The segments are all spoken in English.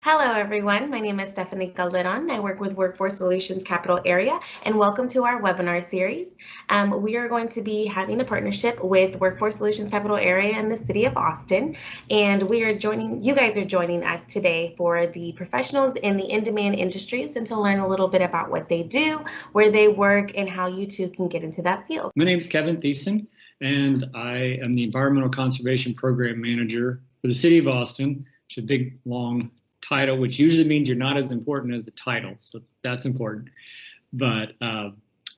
Hello, everyone. My name is Stephanie Calderon. I work with Workforce Solutions Capital Area, and welcome to our webinar series. We are going to be having a partnership with Workforce Solutions Capital Area in the city of Austin, and you guys are joining us today for the professionals in the in-demand industries and to learn a little bit about what they do, where they work, and how you too can get into that field. My name is Kevin Thuesen, and I am the Environmental Conservation Program Manager for the city of Austin. It's a big, long title, which usually means you're not as important as the title, so that's important. But I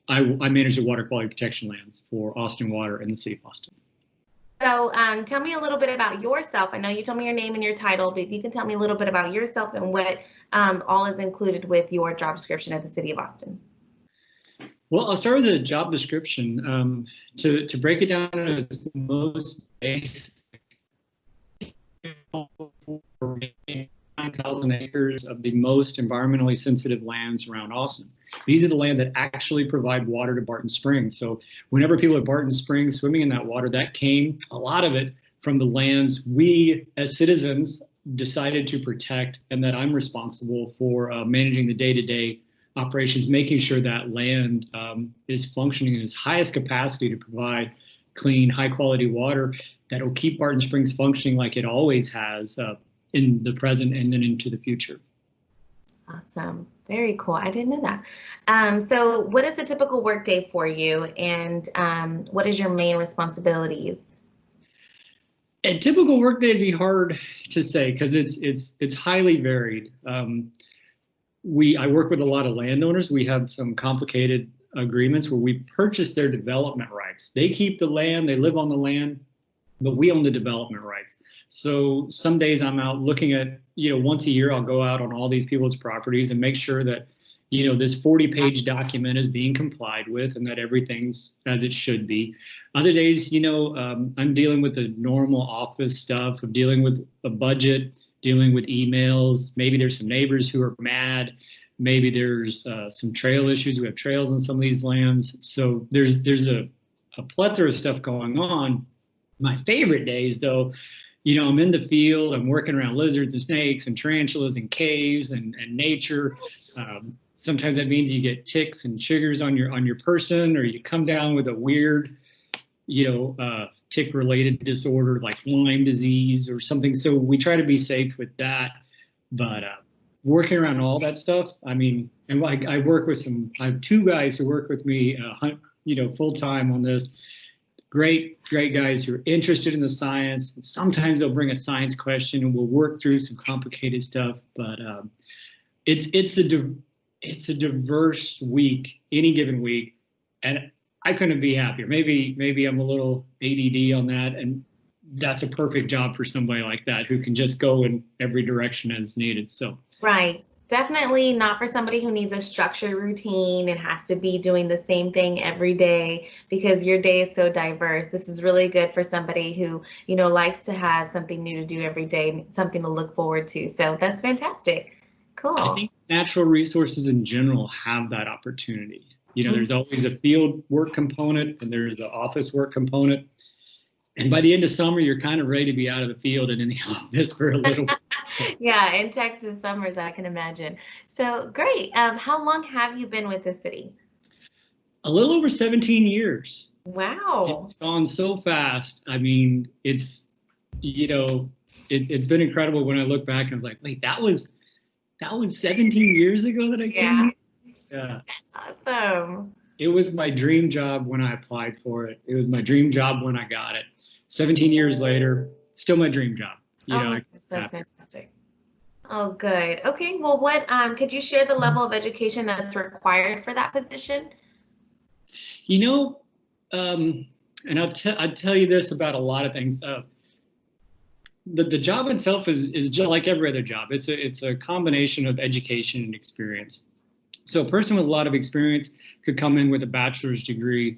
manage the water quality protection lands for Austin Water in the city of Austin. So tell me a little bit about yourself. I know you told me your name and your title, but if you can tell me a little bit about yourself and what all is included with your job description at the city of Austin. Well, I'll start with the job description. To break it down as most basic, 9,000 acres of the most environmentally sensitive lands around Austin. These are the lands that actually provide water to Barton Springs. So whenever people at Barton Springs swimming in that water, that came, a lot of it, from the lands we as citizens decided to protect, and that I'm responsible for managing the day-to-day operations, making sure that land is functioning in its highest capacity to provide clean, high-quality water that will keep Barton Springs functioning like it always has in the present and then into the future. Awesome. Very cool. I didn't know that. So what is a typical workday for you, and what is your main responsibilities? A typical workday would be hard to say because it's highly varied. I work with a lot of landowners. We have some complicated agreements where we purchase their development rights. They keep the land, they live on the land, but we own the development rights. So some days I'm out looking at, once a year I'll go out on all these people's properties and make sure that, this 40-page document is being complied with and that everything's as it should be. Other days, I'm dealing with the normal office stuff of dealing with a budget, dealing with emails. Maybe there's some neighbors who are mad. Maybe there's some trail issues. We have trails on some of these lands. So there's a plethora of stuff going on. My favorite days, though, I'm in the field, I'm working around lizards and snakes and tarantulas and caves and nature. Sometimes that means you get ticks and chiggers on your person, or you come down with a weird, tick-related disorder like Lyme disease or something. So we try to be safe with that. But working around all that stuff, and I work with I have two guys who work with me, full time on this. Great guys who are interested in the science. And sometimes they'll bring a science question and we'll work through some complicated stuff. But it's a diverse week, any given week, and I couldn't be happier. Maybe I'm a little ADD on that, and that's a perfect job for somebody like that who can just go in every direction as needed. So right. Definitely not for somebody who needs a structured routine and has to be doing the same thing every day because your day is so diverse. This is really good for somebody who, likes to have something new to do every day, something to look forward to. So that's fantastic. Cool. I think natural resources in general have that opportunity. There's always a field work component and there's an office work component. And by the end of summer, you're kind of ready to be out of the field and in the office for a little bit. Yeah, in Texas summers, I can imagine. So great. How long have you been with the city? A little over 17 years. Wow. It's gone so fast. It's been incredible when I look back and I'm like, wait, that was 17 years ago that I came? Yeah. That's awesome. It was my dream job when I applied for it. It was my dream job when I got it. 17 years later, still my dream job. That's fantastic. Oh, good. Okay. Well, what could you share the level of education that's required for that position? And I'll tell you this about a lot of things. The job itself is just like every other job. It's a combination of education and experience. So a person with a lot of experience could come in with a bachelor's degree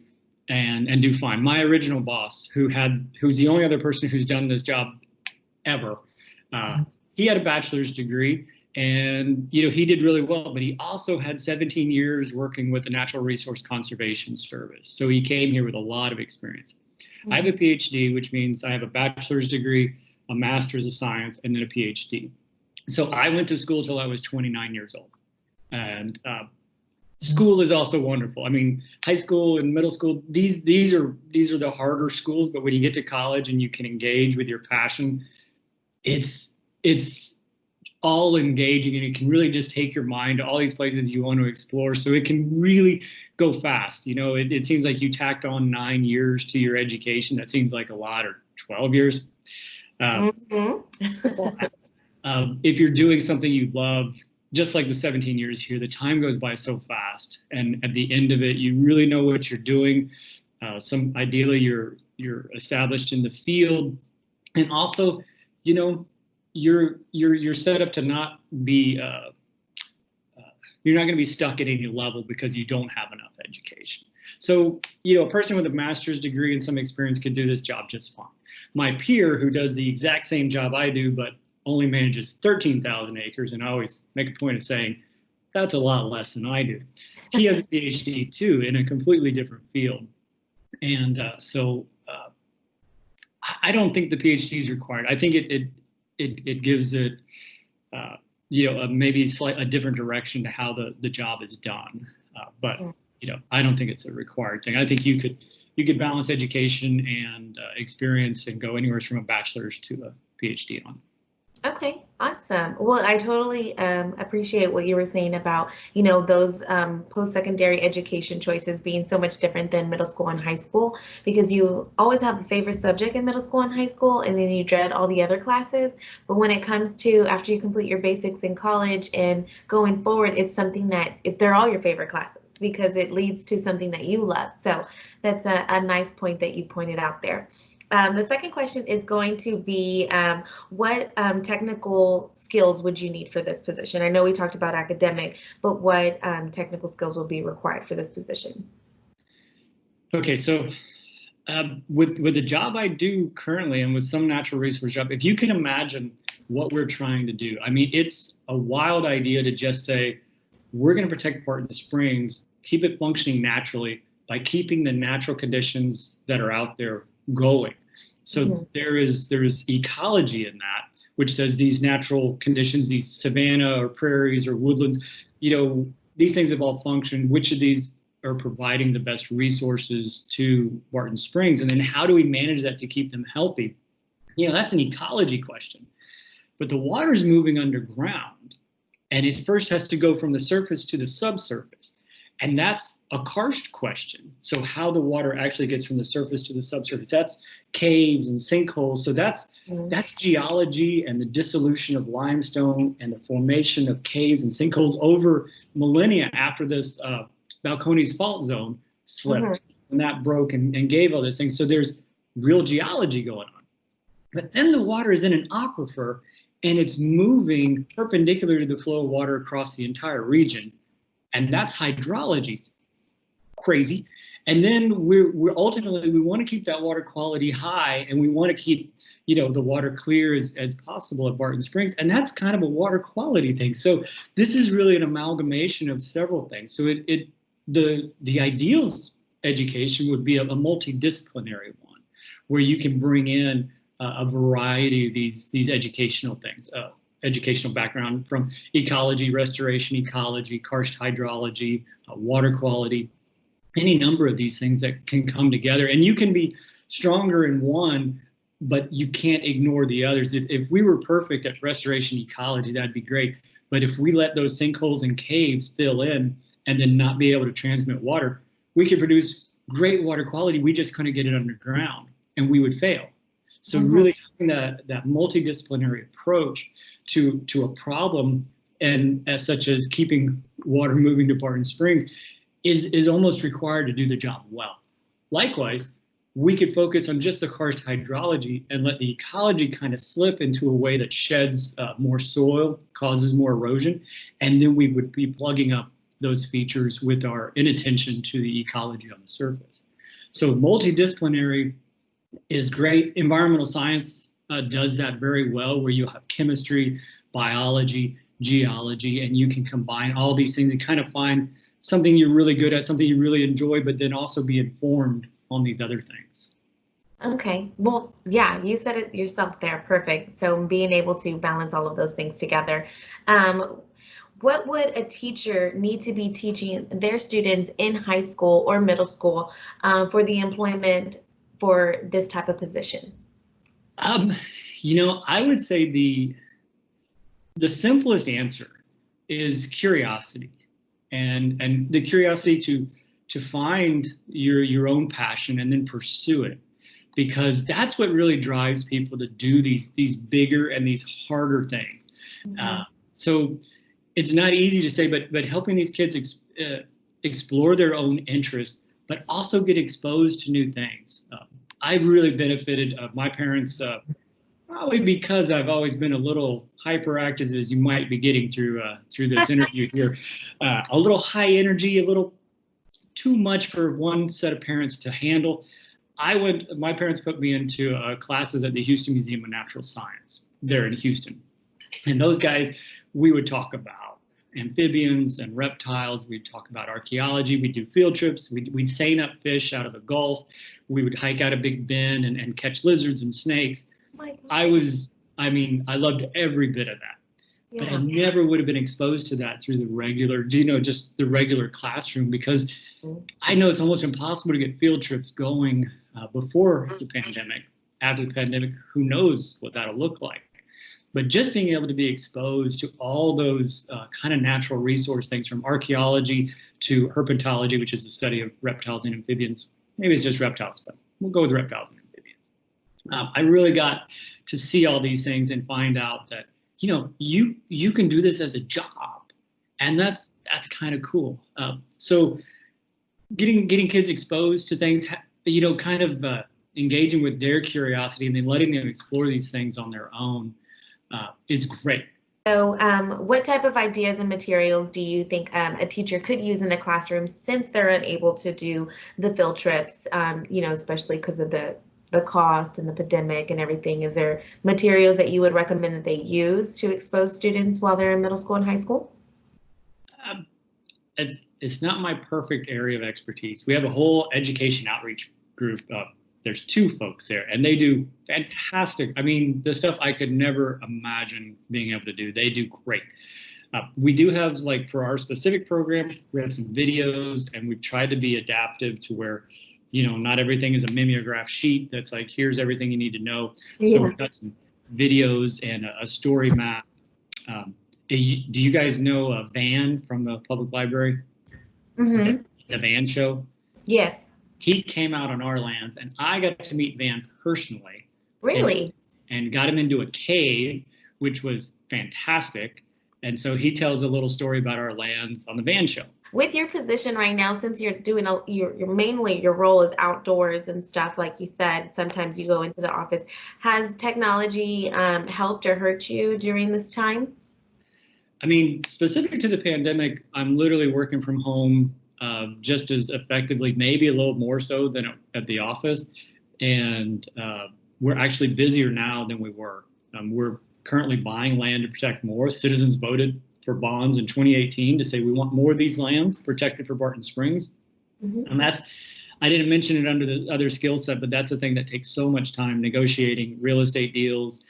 and do fine. My original boss, who's the only other person who's done this job ever, he had a bachelor's degree and he did really well, but he also had 17 years working with the Natural Resource Conservation Service. So he came here with a lot of experience. I have a PhD, which means I have a bachelor's degree, a master's of science, and then a PhD. So I went to school till I was 29 years old. And school is also wonderful. I mean, high school and middle school, these are the harder schools, but when you get to college and you can engage with your passion, it's all engaging, and it can really just take your mind to all these places you want to explore. So it can really go fast. You know, it seems like you tacked on 9 years to your education. That seems like a lot, or 12 years. If you're doing something you love, just like the 17 years here, the time goes by so fast. And at the end of it, you really know what you're doing. Ideally you're established in the field, and also, you know, you're set up to not be you're not going to be stuck at any level because you don't have enough education. So, you know, a person with a master's degree and some experience could do this job just fine. My peer, who does the exact same job I do, but only manages 13,000 acres, and I always make a point of saying that's a lot less than I do. He has a PhD too in a completely different field. And I don't think the PhD is required. I think it gives it, you know, maybe a different direction to how the job is done. But you know, I don't think it's a required thing. I think you could balance education and experience and go anywhere from a bachelor's to a PhD on. Okay, awesome. Well, I totally appreciate what you were saying about, you know, those post-secondary education choices being so much different than middle school and high school, because you always have a favorite subject in middle school and high school, and then you dread all the other classes. But when it comes to after you complete your basics in college and going forward, it's something that they're all your favorite classes because it leads to something that you love. So that's a nice point that you pointed out there. The second question is going to be, what technical skills would you need for this position? I know we talked about academic, but what technical skills will be required for this position? Okay, so with the job I do currently and with some natural resource job, if you can imagine what we're trying to do, I mean, it's a wild idea to just say, we're going to protect Barton Springs, keep it functioning naturally by keeping the natural conditions that are out there going. So there's ecology in that, which says these natural conditions, these savanna or prairies or woodlands, you know, these things have all functioned. Which of these are providing the best resources to Barton Springs? And then how do we manage that to keep them healthy? You know, that's an ecology question. But the water's moving underground, and it first has to go from the surface to the subsurface. And that's a karst question. So how the water actually gets from the surface to the subsurface, that's caves and sinkholes. So that's geology and the dissolution of limestone and the formation of caves and sinkholes over millennia after this Balcones fault zone slipped and that broke and gave all these things. So there's real geology going on. But then the water is in an aquifer and it's moving perpendicular to the flow of water across the entire region. And that's hydrology. Crazy. And then we're ultimately, we want to keep that water quality high, and we want to keep, you know, the water clear as possible at Barton Springs. And that's kind of a water quality thing. So this is really an amalgamation of several things. So the ideal education would be a multidisciplinary one, where you can bring in a variety of these educational things. Educational background from ecology, restoration ecology, karst hydrology, water quality, any number of these things that can come together. And you can be stronger in one, but you can't ignore the others. If we were perfect at restoration ecology, that'd be great. But if we let those sinkholes and caves fill in and then not be able to transmit water, we could produce great water quality. We just couldn't get it underground, and we would fail. So really having that multidisciplinary approach to a problem, and such as keeping water moving to Barton Springs, is almost required to do the job well. Likewise, we could focus on just the karst hydrology and let the ecology kind of slip into a way that sheds more soil, causes more erosion, and then we would be plugging up those features with our inattention to the ecology on the surface. So multidisciplinary is great. Environmental science does that very well, where you have chemistry, biology, geology, and you can combine all these things and kind of find something you're really good at, something you really enjoy, but then also be informed on these other things. Okay. Well, yeah, you said it yourself there. Perfect. So being able to balance all of those things together. Um, what would a teacher need to be teaching their students in high school or middle school for the employment for this type of position? Um, I would say the simplest answer is curiosity, and the curiosity to find your own passion and then pursue it, because that's what really drives people to do these bigger and these harder things. Mhm. So it's not easy to say, but helping these kids explore their own interests, but also get exposed to new things. I really benefited of my parents. Probably because I've always been a little hyperactive, as you might be getting through this interview here. A little high energy, a little too much for one set of parents to handle. My parents put me into classes at the Houston Museum of Natural Science there in Houston. And those guys, we would talk about amphibians and reptiles. We'd talk about archaeology. We'd do field trips. We'd seine up fish out of the Gulf. We would hike out a Big Bend and catch lizards and snakes. Oh my I loved every bit of that. But I Yeah. never would have been exposed to that through the regular, just the regular classroom, because I know it's almost impossible to get field trips going before the pandemic. After the pandemic, who knows what that'll look like. But just being able to be exposed to all those kind of natural resource things, from archaeology to herpetology, which is the study of reptiles and amphibians. Maybe it's just reptiles, but we'll go with reptiles and amphibians. I really got to see all these things and find out that you can do this as a job, and that's kind of cool. So getting kids exposed to things, kind of engaging with their curiosity and then letting them explore these things on their own is great. So, what type of ideas and materials do you think a teacher could use in the classroom since they're unable to do the field trips, especially because of the cost and the pandemic and everything? Is there materials that you would recommend that they use to expose students while they're in middle school and high school? Um, it's not my perfect area of expertise. We have a whole education outreach group. There's two folks there, and they do fantastic. I mean, the stuff I could never imagine being able to do, they do great. We do have, like, for our specific program, we have some videos, and we've tried to be adaptive to where, not everything is a mimeograph sheet that's like, here's everything you need to know. So we've got some videos and a story map. Do you guys know Van from the public library? Mm-hmm. The Van show? Yes. He came out on our lands, and I got to meet Van personally. Really? And got him into a cave, which was fantastic. And so he tells a little story about our lands on the Van show. With your position right now, since you're doing you're mainly your role is outdoors and stuff, like you said, sometimes you go into the office. Has technology helped or hurt you during this time? I mean, specific to the pandemic, I'm literally working from home just as effectively, maybe a little more so than at the office. And we're actually busier now than we were. We're currently buying land to protect more. Citizens voted for bonds in 2018 to say we want more of these lands protected for Barton Springs. Mm-hmm. And I didn't mention it under the other skill set, but that's a thing that takes so much time: negotiating real estate deals,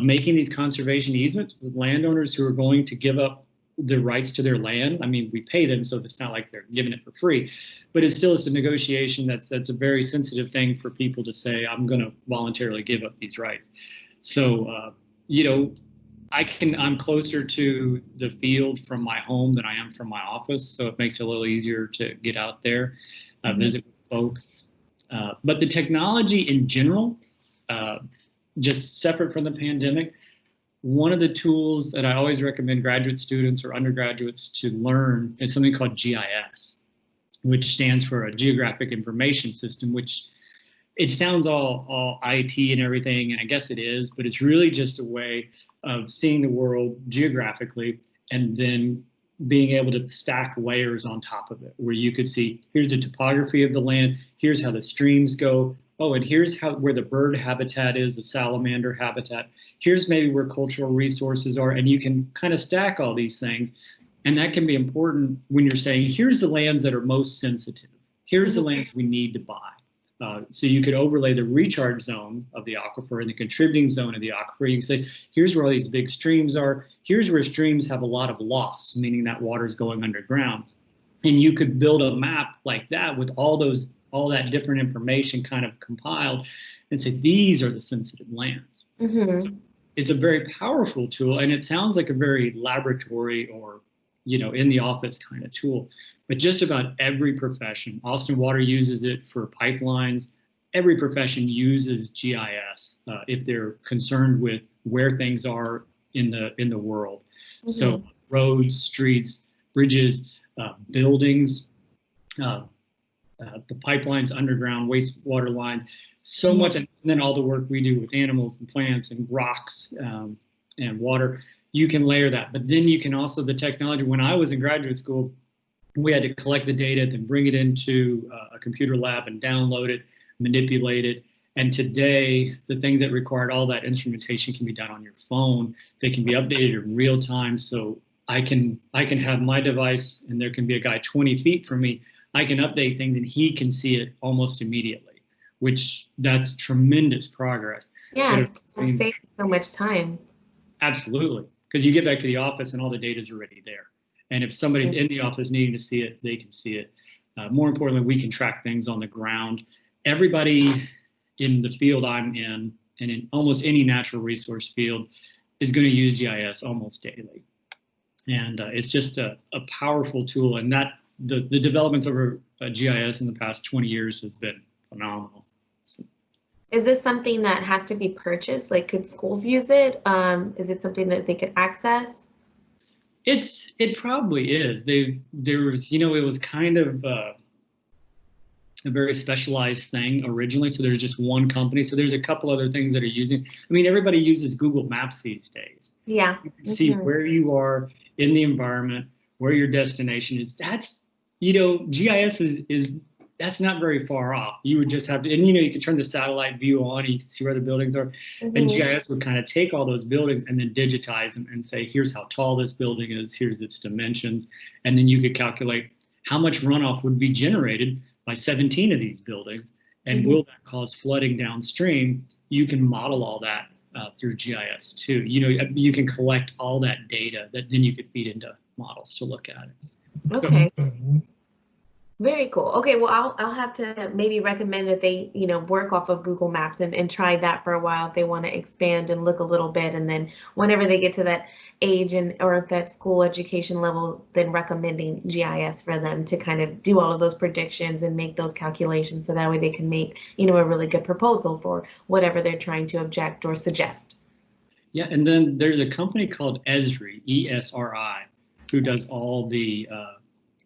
making these conservation easements with landowners who are going to give up the rights to their land. I mean, we pay them, so it's not like they're giving it for free, but it's a negotiation that's a very sensitive thing for people to say, I'm going to voluntarily give up these rights. So, I'm closer to the field from my home than I am from my office, so it makes it a little easier to get out there, visit with folks. But the technology in general, just separate from the pandemic, one of the tools that I always recommend graduate students or undergraduates to learn is something called GIS, which stands for a Geographic Information System, which it sounds all IT and everything, and I guess it is, but it's really just a way of seeing the world geographically and then being able to stack layers on top of it, where you could see, here's the topography of the land, here's how the streams go, oh, and here's where the bird habitat is, the salamander habitat, here's maybe where cultural resources are, and you can kind of stack all these things. And that can be important when you're saying, here's the lands that are most sensitive, here's the lands we need to buy. So you could overlay the recharge zone of the aquifer and the contributing zone of the aquifer. You can say, here's where all these big streams are. Here's where streams have a lot of loss, meaning that water is going underground. And you could build a map like that with all that different information kind of compiled and say, these are the sensitive lands. Mm-hmm. So it's a very powerful tool, and it sounds like a very laboratory or, in the office kind of tool. But just about every profession, Austin Water uses it for pipelines. Every profession uses GIS if they're concerned with where things are in the world. Mm-hmm. So roads, streets, bridges, buildings, the pipelines, underground wastewater lines, so much, and then all the work we do with animals and plants and rocks and water. You can layer that, but then you can also, the technology, when I was in graduate school, we had to collect the data, then bring it into a computer lab and download it, manipulate it. And today, the things that required all that instrumentation can be done on your phone. They can be updated in real time. So I can have my device, and there can be a guy 20 feet from me. I can update things and he can see it almost immediately, which that's tremendous progress. Yes, it saves so much time. Absolutely, because you get back to the office and all the data is already there. And if somebody's in the office needing to see it, they can see it. More importantly, we can track things on the ground. Everybody in the field I'm in, and in almost any natural resource field, is going to use GIS almost daily. And it's just a powerful tool. And that the developments over GIS in the past 20 years has been phenomenal. So. Is this something that has to be purchased? Like, could schools use it? Is it something that they could access? It probably is. There was, it was kind of a very specialized thing originally. So there's just one company. So there's a couple other things that are using. I mean, everybody uses Google Maps these days. Yeah. You can see where you are in the environment, where your destination is. That's, GIS is that's not very far off. You would just have to, and you can turn the satellite view on, and you can see where the buildings are. And GIS would kind of take all those buildings and then digitize them and say, here's how tall this building is, here's its dimensions. And then you could calculate how much runoff would be generated by 17 of these buildings. And will that cause flooding downstream? You can model all that through GIS too. You can collect all that data that then you could feed into models to look at it. Okay. Very cool. Okay, well, I'll have to maybe recommend that they, work off of Google Maps and try that for a while if they want to expand and look a little bit. And then whenever they get to that age or at that school education level, then recommending GIS for them to kind of do all of those predictions and make those calculations so that way they can make, a really good proposal for whatever they're trying to object or suggest. Yeah, and then there's a company called Esri, ESRI, who does all the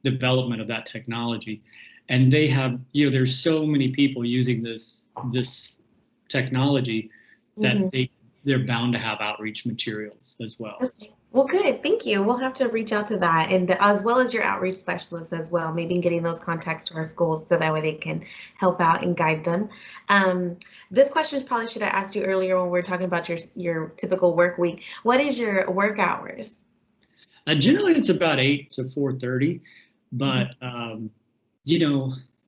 development of that technology, and they have, there's so many people using this technology that they're bound to have outreach materials as well. Okay. Well, good. Thank you. We'll have to reach out to that, and as well as your outreach specialists as well, maybe getting those contacts to our schools so that way they can help out and guide them. This question probably should have asked you earlier when we were talking about your typical work week. What is your work hours? Generally, it's about 8 to 4:30. But,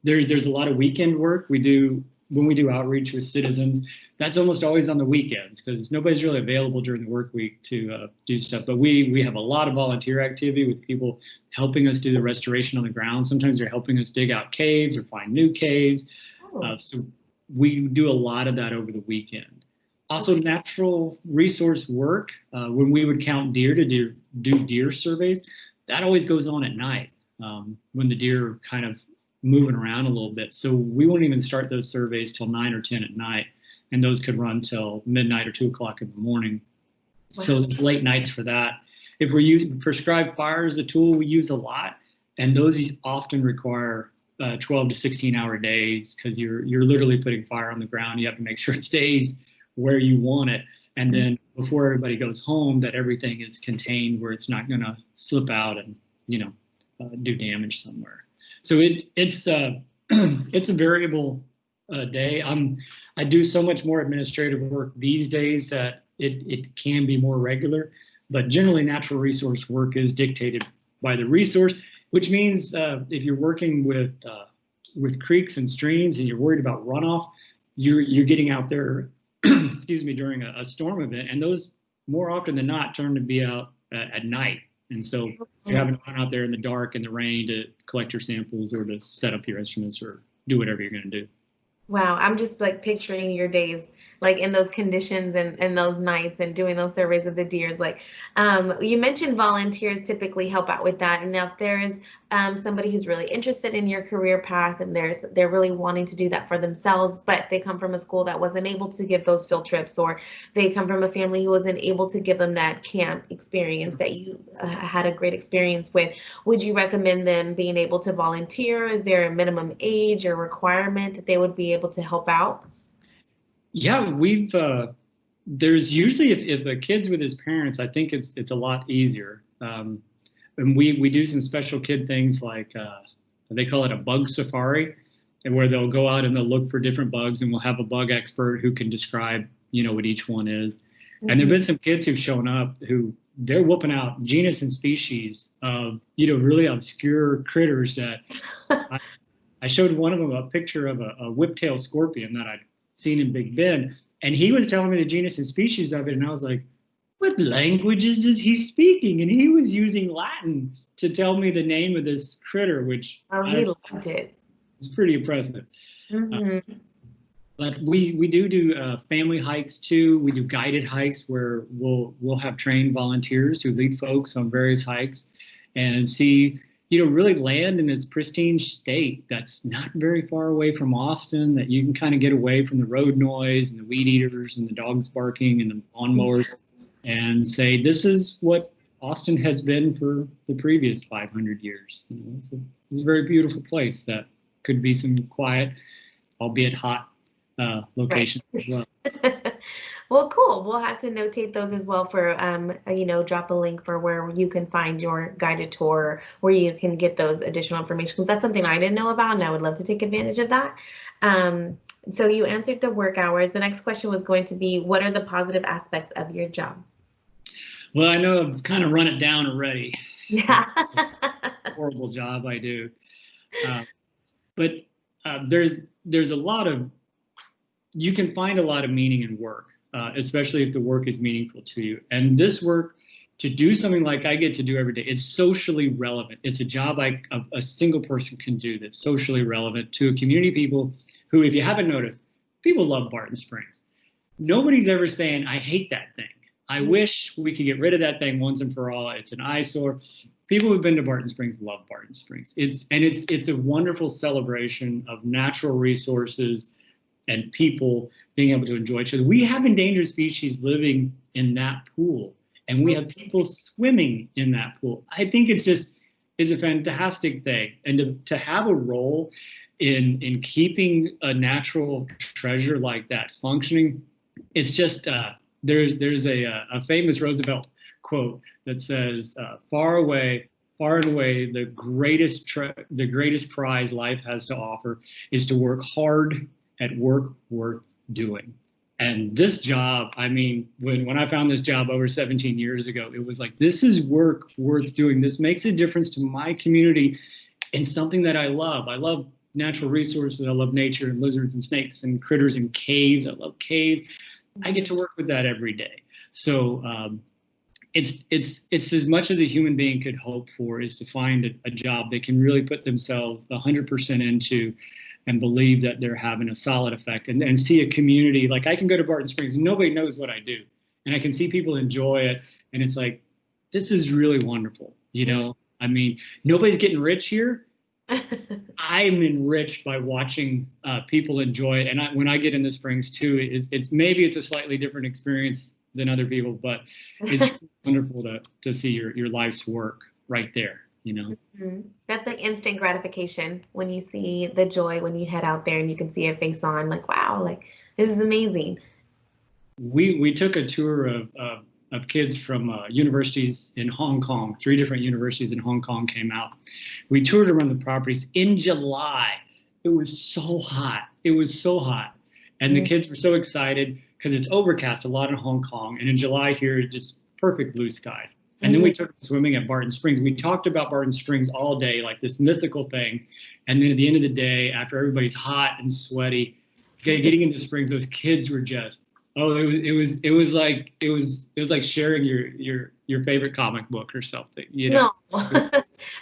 there's a lot of weekend work we do when we do outreach with citizens. That's almost always on the weekends because nobody's really available during the work week to do stuff. But we have a lot of volunteer activity with people helping us do the restoration on the ground. Sometimes they're helping us dig out caves or find new caves. So we do a lot of that over the weekend. Also, natural resource work, when we would count deer to do deer surveys, that always goes on at night. When the deer are kind of moving around a little bit. So we won't even start those surveys till 9 or 10 at night, and those could run till midnight or 2 o'clock in the morning. Wow. So there's late nights for that. If we're using prescribed fire as a tool, we use a lot, and those often require 12 to 16-hour days because you're literally putting fire on the ground. You have to make sure it stays where you want it, and then before everybody goes home, that everything is contained where it's not going to slip out and do damage somewhere. So it's a variable day. I do so much more administrative work these days that it can be more regular, but generally natural resource work is dictated by the resource, which means if you're working with with creeks and streams and you're worried about runoff, you're getting out there, excuse me, during a storm event, and those more often than not turn to be out at night. And so you're having to run out there in the dark and the rain to collect your samples or to set up your instruments or do whatever you're going to do. Wow, I'm just like picturing your days like in those conditions and those nights and doing those surveys of the deers. Like you mentioned volunteers typically help out with that. And now if there's somebody who's really interested in your career path and they're really wanting to do that for themselves, but they come from a school that wasn't able to give those field trips, or they come from a family who wasn't able to give them that camp experience that you had a great experience with, would you recommend them being able to volunteer? Is there a minimum age or requirement that they would be able to help out? Yeah, there's usually, if a kid's with his parents, I think it's a lot easier. And we do some special kid things like they call it a bug safari, and where they'll go out and they'll look for different bugs, and we'll have a bug expert who can describe, what each one is. Mm-hmm. And there've been some kids who've shown up who they're whooping out genus and species of, really obscure critters that I showed one of them a picture of a whiptail scorpion that I'd seen in Big Bend, and he was telling me the genus and species of it, and I was like, what languages is he speaking? And he was using Latin to tell me the name of this critter, which he loved it. It's pretty impressive. Mm-hmm. But we do family hikes too. We do guided hikes where we'll have trained volunteers who lead folks on various hikes and see, really land in this pristine state that's not very far away from Austin, that you can kind of get away from the road noise and the weed eaters and the dogs barking and the lawnmowers, and say, this is what Austin has been for the previous 500 years. It's a very beautiful place that could be some quiet, albeit hot location as well. Well, cool. We'll have to notate those as well for, drop a link for where you can find your guided tour, where you can get those additional information, because that's something I didn't know about, and I would love to take advantage of that. So you answered the work hours. The next question was going to be, what are the positive aspects of your job? Well, I know I've kind of run it down already. Yeah. Horrible job I do. But there's a lot of, you can find a lot of meaning in work, especially if the work is meaningful to you. And this work, to do something like I get to do every day, it's socially relevant. It's a job a single person can do that's socially relevant to a community of people who, if you haven't noticed, people love Barton Springs. Nobody's ever saying, I hate that thing. I wish we could get rid of that thing once and for all. It's an eyesore. People who've been to Barton Springs love Barton Springs. It's a wonderful celebration of natural resources and people being able to enjoy each other. We have endangered species living in that pool, and we have people swimming in that pool. I think it's a fantastic thing. And to have a role in keeping a natural treasure like that functioning, it's just, there's a famous Roosevelt quote that says, far and away, the greatest prize life has to offer is to work hard at work worth doing. And this job, I mean, when I found this job over 17 years ago, it was like, this is work worth doing. This makes a difference to my community in something that I love. I love natural resources. I love nature and lizards and snakes and critters and caves. I love caves. I get to work with that every day. So it's as much as a human being could hope for, is to find a job they can really put themselves 100% into and believe that they're having a solid effect, and see a community. Like, I can go to Barton Springs and nobody knows what I do, and I can see people enjoy it, and it's like, this is really wonderful. I mean, nobody's getting rich here. I'm enriched by watching people enjoy it, and when I get in the Springs too, it's a slightly different experience than other people, but it's wonderful to see your life's work right there. Mm-hmm. That's like instant gratification when you see the joy when you head out there and you can see it face on, like, wow, like, this is amazing. We took a tour of kids from universities in Hong Kong. 3 different universities in Hong Kong came out. We toured around the properties in July. It was so hot. And the kids were so excited because it's overcast a lot in Hong Kong. And in July here, just perfect blue skies. And then we took swimming at Barton Springs. We talked about Barton Springs all day, like this mythical thing. And then at the end of the day, after everybody's hot and sweaty, getting into Springs, those kids were just, oh, it was like sharing your favorite comic book or something, you know. No,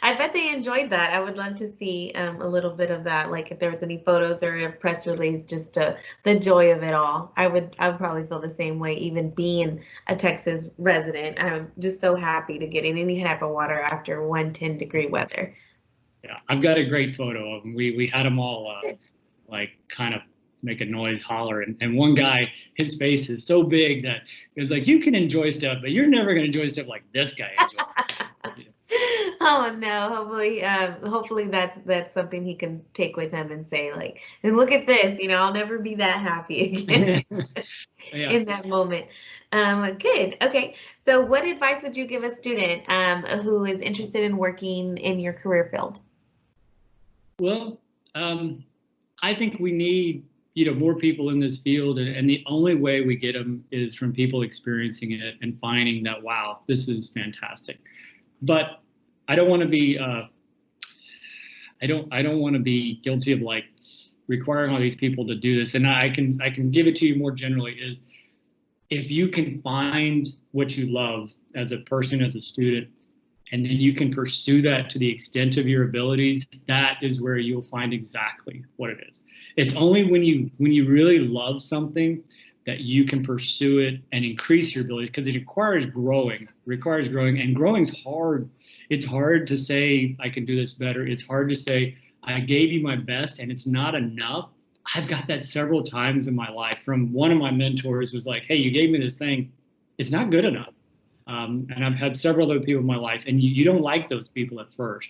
I bet they enjoyed that. I would love to see a little bit of that, like if there was any photos or a press release, just the joy of it all. I would probably feel the same way, even being a Texas resident. I'm just so happy to get in any type of water after 110-degree weather. Yeah, I've got a great photo of them. We had them all like kind of make a noise, holler, and one guy, his face is so big that it was like, you can enjoy stuff, but you're never going to enjoy stuff like this guy enjoys. Oh no, hopefully that's something he can take with him and say like, and look at this, I'll never be that happy again Yeah. in that moment. Good. Okay. So what advice would you give a student who is interested in working in your career field? Well, I think we need more people in this field, and the only way we get them is from people experiencing it and finding that, wow, this is fantastic. But I don't want to be I don't want to be guilty of like requiring all these people to do this. And I can give it to you more generally is, if you can find what you love as a person, as a student, and then you can pursue that to the extent of your abilities, that is where you'll find exactly what it is. It's only when you really love something that you can pursue it and increase your abilities, because it requires growing, and growing's hard. It's hard to say, I can do this better. It's hard to say, I gave you my best and it's not enough. I've got that several times in my life. From one of my mentors was like, hey, you gave me this thing, it's not good enough. And I've had several other people in my life, and you don't like those people at first.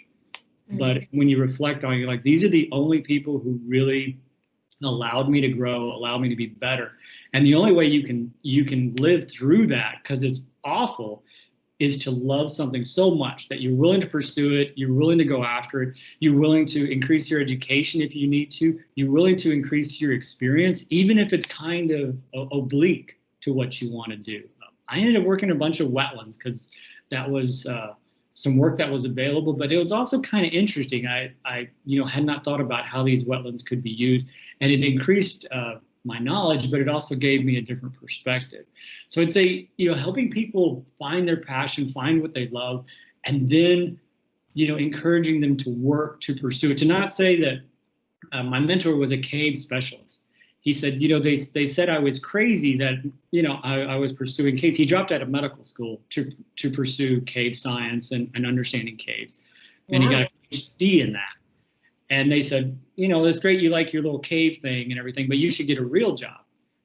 But when you reflect on it, you're like, these are the only people who really allowed me to grow, allowed me to be better. And the only way you can live through that, because it's awful, is to love something so much that you're willing to pursue it, you're willing to go after it, you're willing to increase your education if you need to, you're willing to increase your experience, even if it's kind of oblique to what you want to do. I ended up working a bunch of wetlands because that was some work that was available, but it was also kind of interesting. I had not thought about how these wetlands could be used, and it increased my knowledge, but it also gave me a different perspective. So I'd say, helping people find their passion, find what they love, and then, encouraging them to work to pursue it. To not say that my mentor was a cave specialist. He said, they said I was crazy that, I was pursuing caves. He dropped out of medical school to pursue cave science and understanding caves. Wow. And he got a PhD in that. And they said, that's great, you like your little cave thing and everything, but you should get a real job.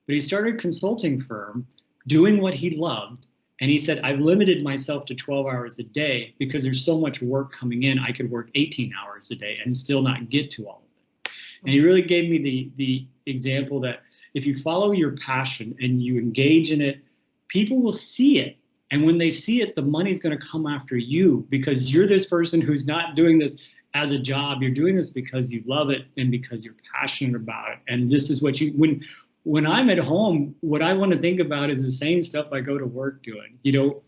But he started a consulting firm doing what he loved. And he said, I've limited myself to 12 hours a day because there's so much work coming in. I could work 18 hours a day and still not get to all of it. And he really gave me the example that if you follow your passion and you engage in it, people will see it. And when they see it, the money's going to come after you, because you're this person who's not doing this as a job. You're doing this because you love it and because you're passionate about it. And this is what when I'm at home, what I want to think about is the same stuff I go to work doing.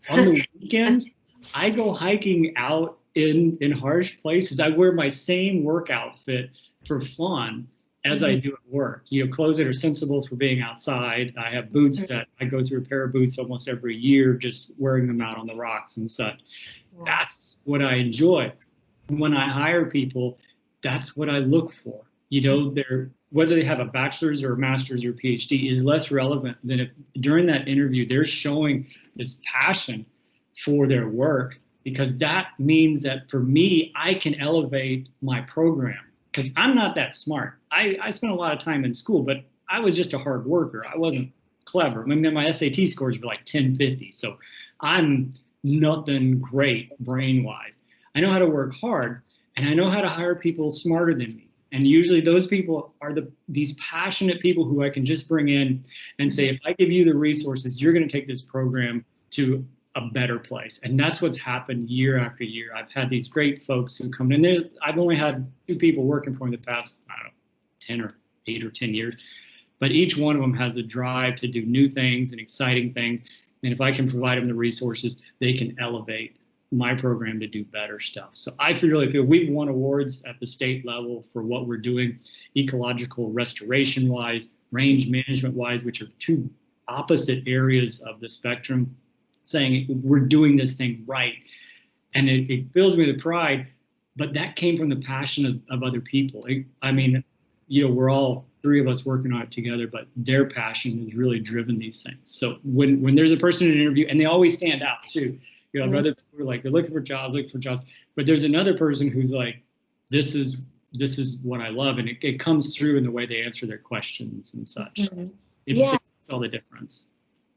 On the weekends, I go hiking out in harsh places. I wear my same work outfit for fun as I do at work. Clothes that are sensible for being outside. I have boots that I go through a pair of boots almost every year, just wearing them out on the rocks and such. That's what I enjoy. When I hire people, that's what I look for. Whether they have a bachelor's or a master's or PhD is less relevant than if during that interview they're showing this passion for their work, because that means that for me, I can elevate my program, because I'm not that smart. I spent a lot of time in school, but I was just a hard worker. I wasn't clever. I mean, my SAT scores were like 1050, so I'm nothing great brain-wise. I know how to work hard, and I know how to hire people smarter than me. And usually those people are these passionate people who I can just bring in and say, if I give you the resources, you're going to take this program to a better place. And that's what's happened year after year. I've had these great folks who come in. I've only had 2 people working for me the past, 8 or 10 years. But each one of them has a drive to do new things and exciting things. And if I can provide them the resources, they can elevate my program to do better stuff. So I really feel we've won awards at the state level for what we're doing ecological restoration wise, range management wise, which are two opposite areas of the spectrum, saying we're doing this thing right. And it fills me with pride, but that came from the passion of other people. I mean, you know, we're all three of us working on it together, but their passion has really driven these things. So when there's a person in an interview, and they always stand out too, you know, other people are like, they're looking for jobs, but there's another person who's like, this is what I love. And it comes through in the way they answer their questions and such. It makes all the difference.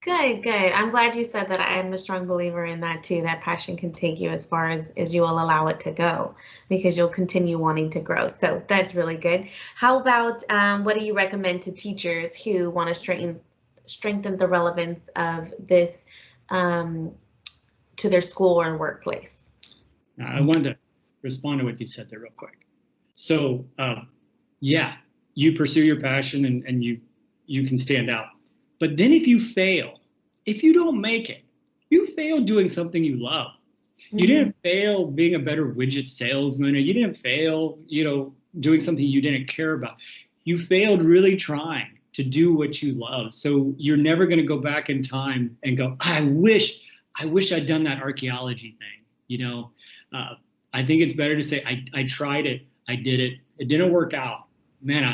Good, good. I'm glad you said that. I am a strong believer in that too. That passion can take you as far as you will allow it to go, because you'll continue wanting to grow. So that's really good. How about what do you recommend to teachers who want to strengthen the relevance of this to their school or workplace? I wanted to respond to what you said there real quick. So yeah, you pursue your passion and you can stand out. But then if you fail, if you don't make it, you failed doing something you love. You didn't fail being a better widget salesman, or you didn't fail, you know, doing something you didn't care about. You failed really trying to do what you love. So you're never going to go back in time and go, I wish I'd done that archaeology thing. You know, I think it's better to say, I tried it, I did it, it didn't work out. Man,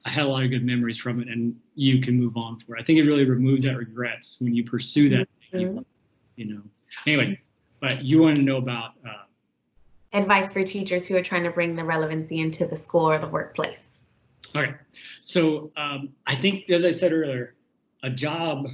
I had a lot of good memories from it, and you can move on for it. I think it really removes that regrets when you pursue that thing, you know. Anyways, but you want to know about advice for teachers who are trying to bring the relevancy into the school or the workplace. Okay, so I think, as I said earlier, a job,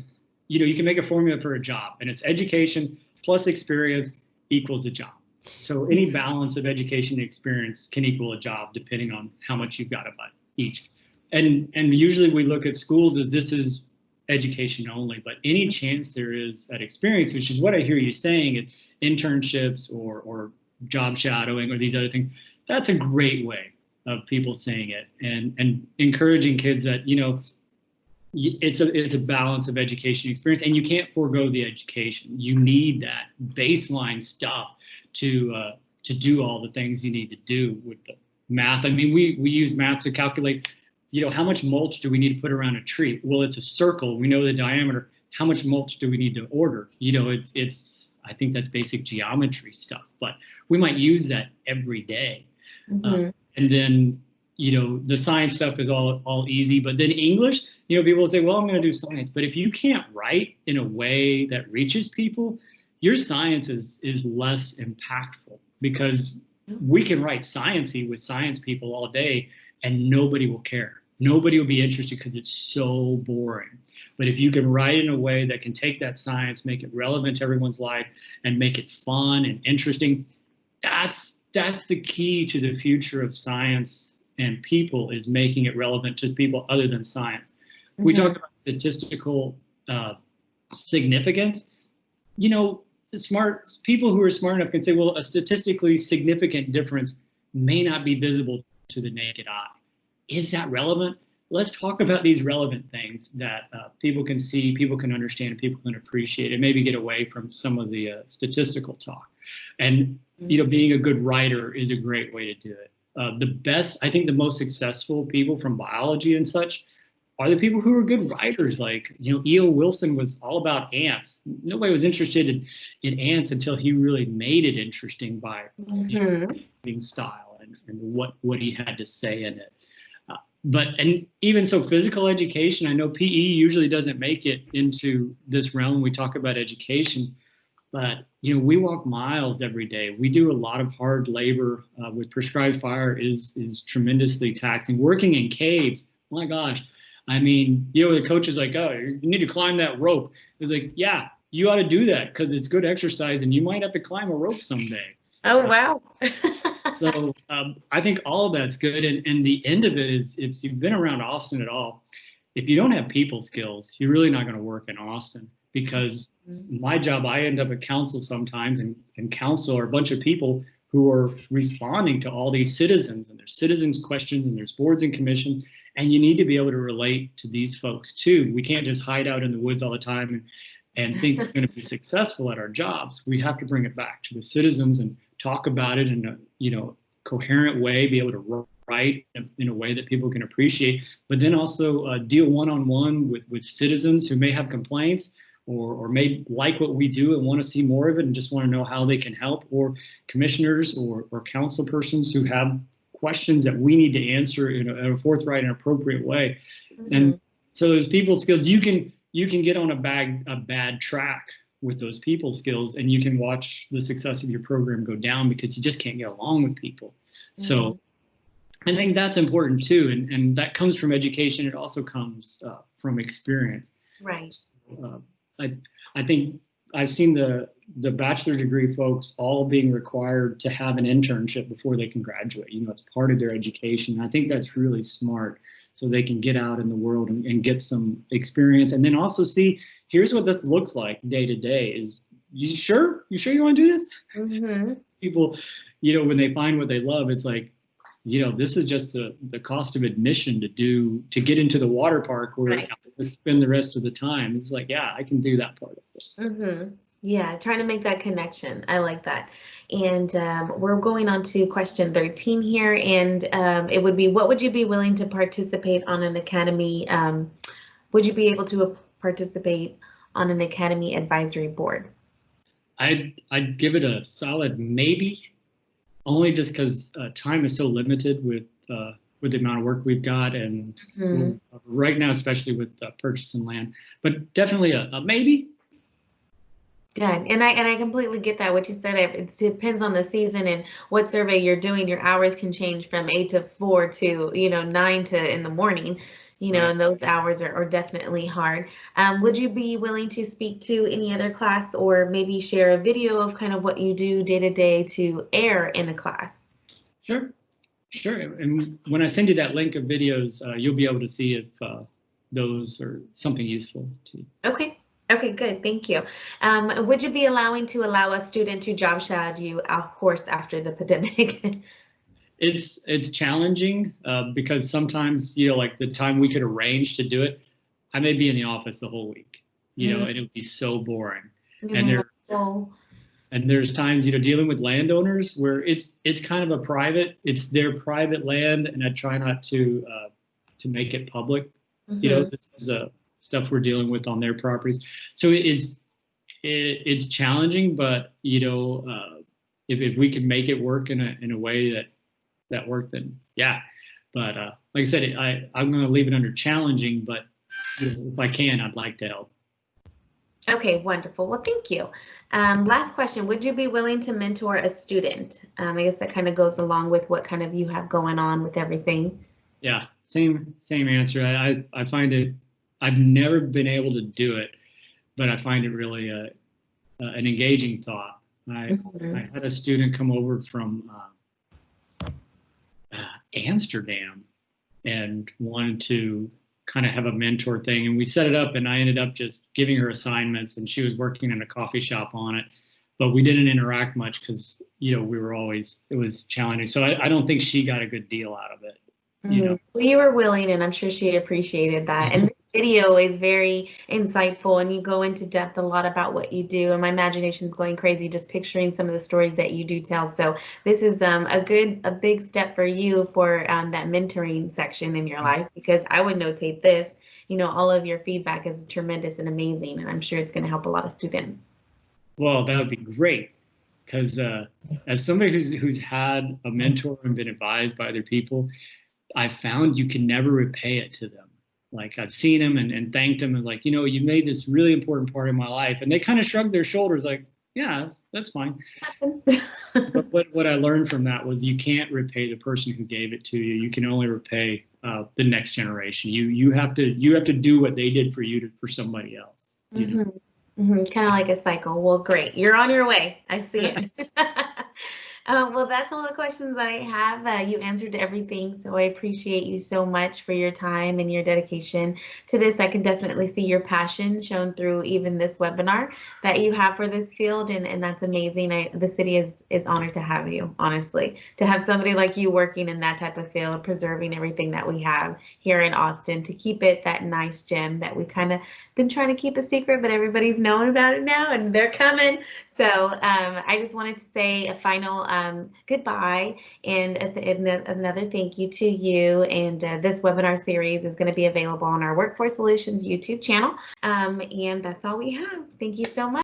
you know, you can make a formula for a job, and it's education plus experience equals a job. So any balance of education and experience can equal a job, depending on how much you've got about each. And usually we look at schools as this is education only, but any chance there is at experience, which is what I hear you saying, is internships or job shadowing or these other things. That's a great way of people saying it, and encouraging kids that, you know, it's a balance of education experience, and you can't forego the education. You need that baseline stuff to do all the things you need to do with the math. I mean, we use math to calculate, you know, how much mulch do we need to put around a tree? Well, it's a circle. We know the diameter. How much mulch do we need to order? You know, it's I think that's basic geometry stuff, but we might use that every day. And then, you know, the science stuff is all easy, but then English, you know, people will say, well, I'm going to do science, but if you can't write in a way that reaches people, your science is less impactful, because we can write science-y with science people all day and nobody will care. Nobody will be interested because it's so boring. But if you can write in a way that can take that science, make it relevant to everyone's life, and make it fun and interesting, that's the key to the future of science and people, is making it relevant to people other than science. We talk about statistical significance. You know, smart people who are smart enough can say, well, a statistically significant difference may not be visible to the naked eye. Is that relevant? Let's talk about these relevant things that people can see, people can understand, and people can appreciate, and maybe get away from some of the statistical talk. And, you know, being a good writer is a great way to do it. I think the most successful people from biology and such are the people who are good writers. Like, you know, E.O. Wilson was all about ants. Nobody was interested in ants until he really made it interesting by writing style and what he had to say in it. And even so, physical education, I know PE usually doesn't make it into this realm when we talk about education, but, you know, we walk miles every day. We do a lot of hard labor with prescribed fire is tremendously taxing. Working in caves, my gosh. I mean, you know, the coach is like, oh, you need to climb that rope. It's like, yeah, you ought to do that because it's good exercise and you might have to climb a rope someday. Oh, wow. So I think all of that's good. And the end of it is, if you've been around Austin at all, if you don't have people skills, you're really not going to work in Austin. Because my job, I end up at council sometimes, and council are a bunch of people who are responding to all these citizens, and there's citizens' questions, and there's boards and commissions, and you need to be able to relate to these folks too. We can't just hide out in the woods all the time and think we're going to be successful at our jobs, we have to bring it back to the citizens and talk about it in a, you know, coherent way, be able to write in a way that people can appreciate, but then also deal one-on-one with citizens who may have complaints or may like what we do and want to see more of it and just want to know how they can help, or commissioners or council persons who have questions that we need to answer in a forthright and appropriate way. Mm-hmm. And so those people skills, you can get on a bad track with those people skills, and you can watch the success of your program go down because you just can't get along with people. Mm-hmm. So I think that's important too, and that comes from education. It also comes from experience. Right. So, I think I've seen the bachelor degree folks all being required to have an internship before they can graduate. You know, it's part of their education. I think that's really smart, so they can get out in the world and get some experience, and then also see, here's what this looks like day to day. Is you sure you want to do this? Mm-hmm. People, you know, when they find what they love, it's like, you know, this is just the cost of admission to get into the water park where right. I spend the rest of the time. It's like, yeah, I can do that part of it. Mm-hmm. Yeah, trying to make that connection. I like that. And we're going on to question 13 here. And it would be, what would you be willing to participate on an academy? Would you be able to participate on an academy advisory board? I'd give it a solid maybe. Only just because time is so limited with the amount of work we've got, and mm-hmm. right now, especially with purchasing land, but definitely a maybe. Yeah, and I completely get that. What you said, it depends on the season and what survey you're doing. Your hours can change from 8 to 4 to 9 to in the morning. Right. And those hours are definitely hard. Would you be willing to speak to any other class, or maybe share a video of kind of what you do day to day to air in a class? Sure. And when I send you that link of videos, you'll be able to see if those are something useful to you. Okay, good. Thank you. Would you be allow a student to job shadow you, of course, after the pandemic? It's challenging because sometimes, like the time we could arrange to do it, I may be in the office the whole week, and it would be so boring. And there's times, dealing with landowners where it's kind of it's their private land, and I try not to make it public. Mm-hmm. This is stuff we're dealing with on their properties. So it's challenging, but if we can make it work in a way that worked, then yeah. But like I said, I'm going to leave it under challenging, but if I can, I'd like to help. Okay, wonderful. Well, thank you. Last question, would you be willing to mentor a student? I guess that kind of goes along with what kind of you have going on with everything. Yeah, same answer. I find it, I've never been able to do it, but I find it really an engaging thought. I had a student come over from Amsterdam and wanted to kind of have a mentor thing, and we set it up, and I ended up just giving her assignments, and she was working in a coffee shop on it, but we didn't interact much because it was challenging. So I don't think she got a good deal out of it. Well, you were willing, and I'm sure she appreciated that. And this video is very insightful, and you go into depth a lot about what you do, and my imagination is going crazy just picturing some of the stories that you do tell. So this is a big step for you for that mentoring section in your life, because I would notate this. All of your feedback is tremendous and amazing, and I'm sure it's going to help a lot of students. Well, that would be great, because as somebody who's had a mentor and been advised by other people, I found you can never repay it to them. Like, I've seen them and thanked them, and like, you made this really important part of my life, and they kind of shrugged their shoulders like, yeah, that's fine. But what I learned from that was you can't repay the person who gave it to you. You can only repay the next generation. You have to do what they did for you for somebody else. Kind of like a cycle. Well, great. You're on your way. I see it. Well, that's all the questions that I have. You answered everything, so I appreciate you so much for your time and your dedication to this. I can definitely see your passion shown through even this webinar that you have for this field, and that's amazing. The city is honored to have you, honestly, to have somebody like you working in that type of field, preserving everything that we have here in Austin, to keep it that nice gem that we kind of been trying to keep a secret, but everybody's knowing about it now, and they're coming. So I just wanted to say a final goodbye and another thank you to you. And this webinar series is going to be available on our Workforce Solutions YouTube channel. And that's all we have. Thank you so much.